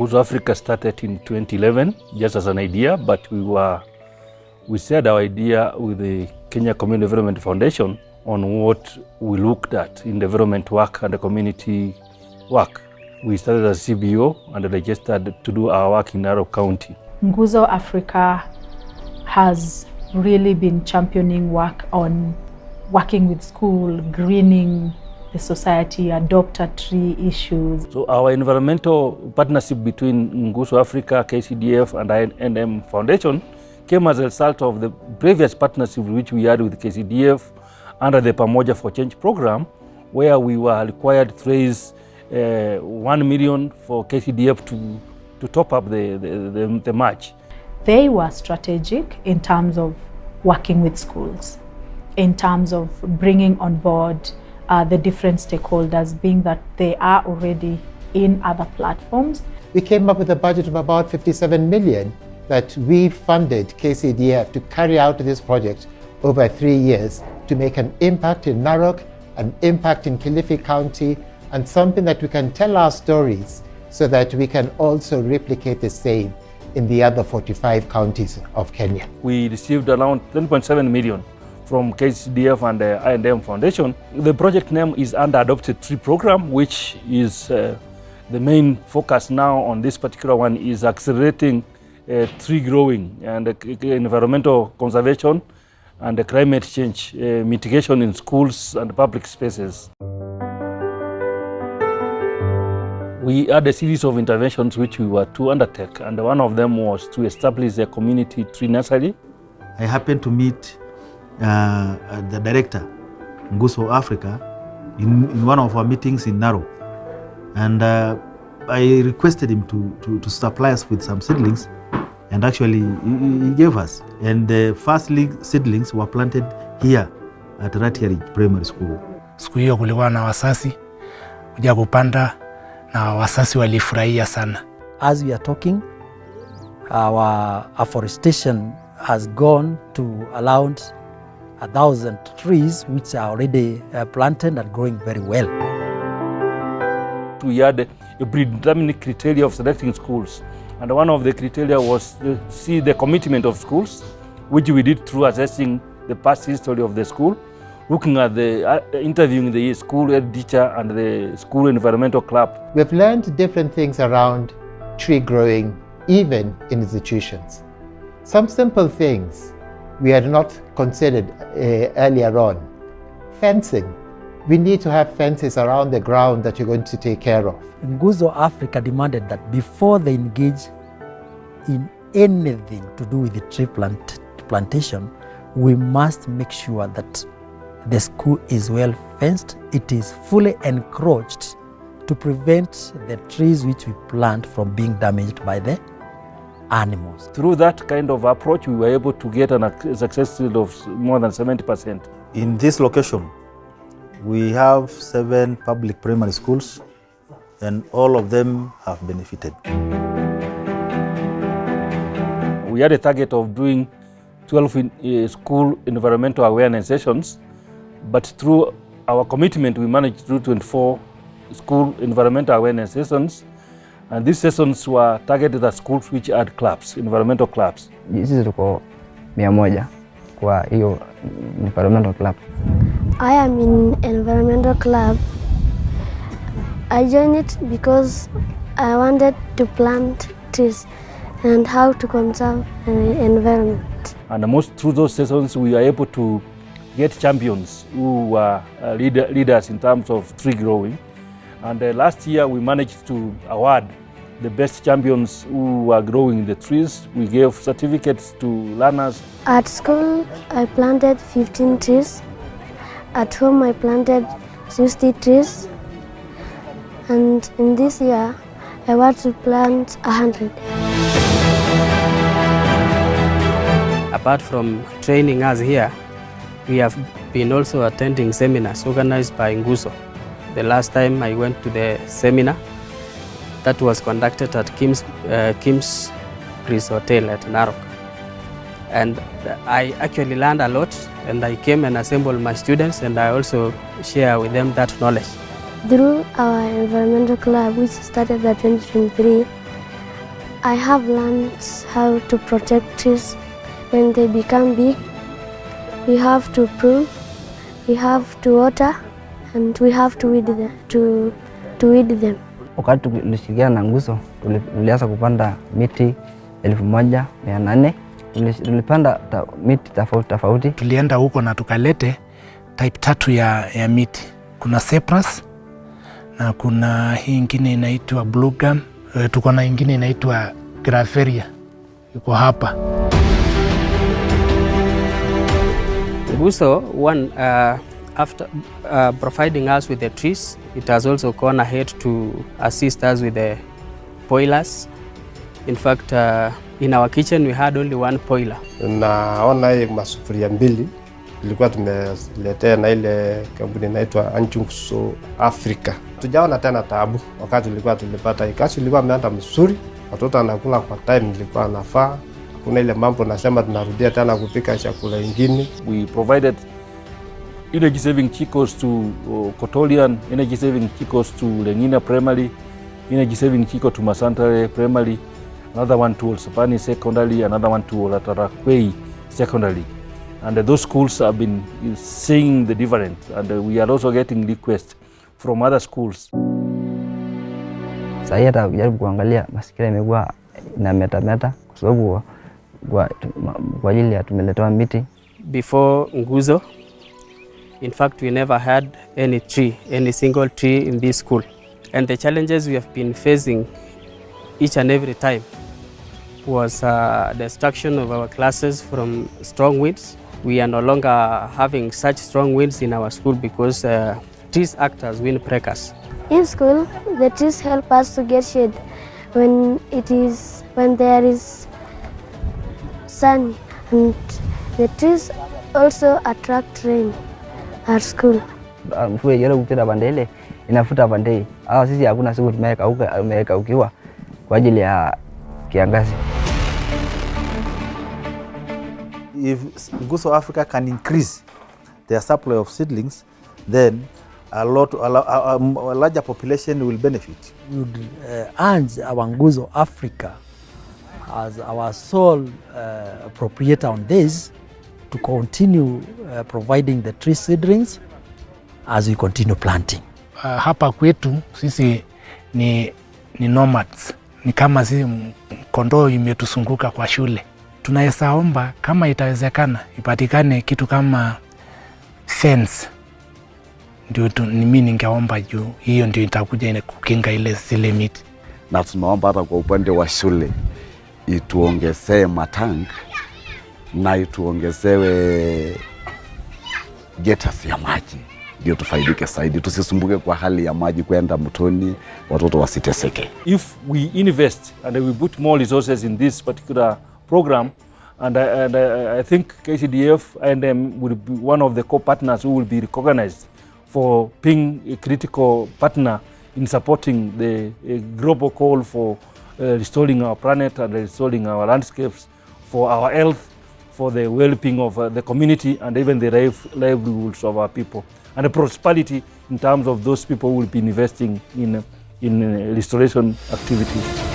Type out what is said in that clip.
Nguzo Africa started in 2011, just as an idea, but we shared our idea with the Kenya Community Development Foundation on what we looked at in development work and the community work. We started as CBO and registered to do our work in Narok County. Nguzo Africa has really been championing work on working with school, greening the society, adopt a tree issues. So our environmental partnership between Nguzo Africa, KCDF and I&M Foundation came as a result of the previous partnership which we had with KCDF under the Pamoja for Change program, where we were required to raise 1 million for KCDF to top up the match. They were strategic in terms of working with schools, in terms of bringing on board the different stakeholders, being that they are already in other platforms. We came up with a budget of about 57 million that we funded KCDF to carry out this project over 3 years to make an impact in Narok, an impact in Kilifi County, and something that we can tell our stories so that we can also replicate the same in the other 45 counties of Kenya. We received around 10.7 million from KCDF and the I&M Foundation. The project name is Under Adopted Tree Program, which is the main focus now on this particular one is accelerating tree growing and environmental conservation and the climate change mitigation in schools and public spaces. We had a series of interventions which we were to undertake, and one of them was to establish a community tree nursery. I happened to meet the director, Nguzo Africa, in one of our meetings in Narok. And I requested him to supply us with some seedlings, and actually he gave us. And the first seedlings were planted here at Ratiari Primary School. Siku hiyo kulikuwa na wasasi kuja kupanda na wasasi walifurahia sana. As we are talking, our afforestation has gone to around 1,000 trees which are already planted and growing very well. We had a predetermined criteria of selecting schools, and one of the criteria was to see the commitment of schools, which we did through assessing the past history of the school, looking at the interviewing the school head teacher and the school environmental club. We've learned different things around tree growing, even in institutions. Some simple things we had not considered earlier on. Fencing. We need to have fences around the ground that you're going to take care of. Nguzo Africa demanded that before they engage in anything to do with the tree plantation, we must make sure that the school is well fenced, it is fully encroached to prevent the trees which we plant from being damaged by the animals. Through that kind of approach, we were able to get a success rate of more than 70%. In this location, we have 7 public primary schools, and all of them have benefited. We had a target of doing 12 school environmental awareness sessions, but through our commitment, we managed to do 24 school environmental awareness sessions, and these sessions were targeted at schools which had clubs, environmental clubs. Sisi tuko 100 kwa hiyo environmental club. I am in environmental club. I joined it because I wanted to plant trees and how to conserve the environment. And most through those sessions, we were able to get champions who were leaders in terms of tree growing. And last year, we managed to award the best champions who were growing the trees. We gave certificates to learners. At school, I planted 15 trees. At home, I planted 60 trees. And in this year, I want to plant 100. Apart from training us here, we have been also attending seminars organized by Nguzo. The last time I went to the seminar that was conducted at Kim's Chris Hotel at Narok. And I actually learned a lot, and I came and assembled my students, and I also share with them that knowledge. Through our environmental club, which started in 2023, I have learned how to protect trees. When they become big, we have to prune, we have to water, and we have to weed them. Wakati tulishirikiana na Nguzo, tulianza kupanda miti 1800. Tulipanda miti tofauti. Tulienda huko na tukalete type 3 ya miti. Kuna cypress na kuna hii ingine inaitwa blue gum. Tuko na ingine inaitwa graveria. Iko hapa. Nguzo, after providing us with the trees, it has also gone ahead to assist us with the boilers. In fact, in our kitchen we had only one boiler. Naona hii masufuria mbili ilikuwa tumeletea na ile kampuni inaitwa Nguzo Africa. Tujaona tena taabu wakati tulipata hii kazi, ilikuwa imeenda mzuri, watoto anakula kwa time ilikuwa nafaa. Kuna ile mambo nasema tunarudia tena kupika chakula ingine. We provided energy saving chicos to Kotolian, energy saving chicos to Lengina Primary, energy saving chico to Masantare Primary, another one to Olsapani Secondary, another one to Olatarakwe Secondary. And those schools have been seeing the difference, and we are also getting requests from other schools. Sasa hata jaribu kuangalia masikira imekuwa na meta kwa sababu kwa ajili ya tumeletewa miti. Before Nguzo, in fact, we never had any single tree in this school. And the challenges we have been facing each and every time was destruction of our classes from strong winds. We are no longer having such strong winds in our school because trees act as windbreakers. In school, the trees help us to get shade when there is sun, and the trees also attract rain at school. Mvua ile ukipita pande ile inafuta pande hii. Sisi hakuna siku tumeweka ukiwa kwa ajili ya kiangazi. If Nguzo Africa can increase their supply of seedlings, then a larger population will benefit. We would urge our Nguzo Africa as our sole proprietor on this to continue providing the tree seedlings as we continue planting. Hapa kwetu sisi ni nomads. Ni kama sisi kondoo imetusunguka kwa shule. Tunaweza omba kama itawezekana ipatikane kitu kama fence. Ndio mimi ningeomba juu hiyo ndio itakuja ile kukinga zile miti. Na tunaomba hata kwa upande wa shule ituongezee matank na ituongezewe getas ya maji ndio tufaidike zaidi, tusisumbuke kwa hali ya maji kwenda mtoni, watoto wasiteseke. If we invest and we put more resources in this particular program, and I think KCDF I&M will be one of the co-partners who will be recognized for being a critical partner in supporting the global call for restoring our planet and restoring our landscapes, for our health, for the well-being of the community, and even the livelihoods of our people, and the prosperity in terms of those people who will be investing in restoration activities.